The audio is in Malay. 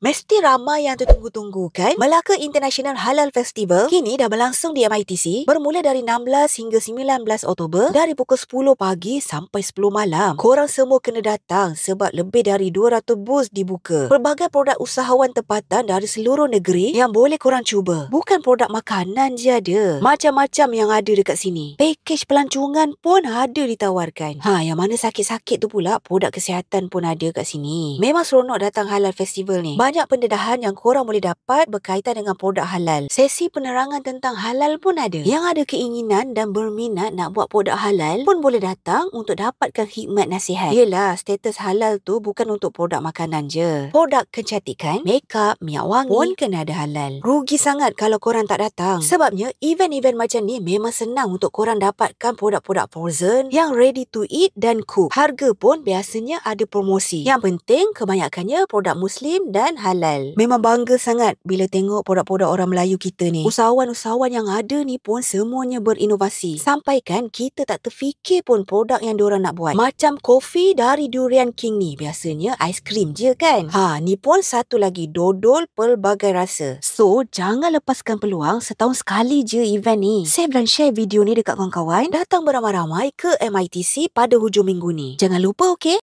Mesti ramai yang tertunggu-tunggu kan? Melaka International Halal Festival kini dah berlangsung di MITC bermula dari 16 hingga 19 Oktober dari pukul 10 pagi sampai 10 malam. Korang semua kena datang sebab lebih dari 200 booth dibuka. Pelbagai produk usahawan tempatan dari seluruh negeri yang boleh korang cuba. Bukan produk makanan je ada. Macam-macam yang ada dekat sini. Pakej pelancongan pun ada ditawarkan. Yang mana sakit-sakit tu pula produk kesihatan pun ada kat sini. Memang seronok datang Halal Festival ni. Banyak pendedahan yang korang boleh dapat berkaitan dengan produk halal. Sesi penerangan tentang halal pun ada. Yang ada keinginan dan berminat nak buat produk halal pun boleh datang untuk dapatkan khidmat nasihat. Yelah, status halal tu bukan untuk produk makanan je. Produk kecantikan, makeup, minyak wangi pun kena ada halal. Rugi sangat kalau korang tak datang. Sebabnya, event-event macam ni memang senang untuk korang dapatkan produk-produk frozen yang ready to eat dan cook. Harga pun biasanya ada promosi. Yang penting, kebanyakannya produk Muslim dan halal. Memang bangga sangat bila tengok produk-produk orang Melayu kita ni. Usahawan-usahawan yang ada ni pun semuanya berinovasi. Sampaikan kita tak terfikir pun produk yang diorang nak buat. Macam kopi dari Durian King ni. Biasanya aiskrim je kan? Ni pun satu lagi. Dodol pelbagai rasa. So, jangan lepaskan peluang setahun sekali je event ni. Save dan share video ni dekat kawan-kawan. Datang beramai-ramai ke MITC pada hujung minggu ni. Jangan lupa, okey?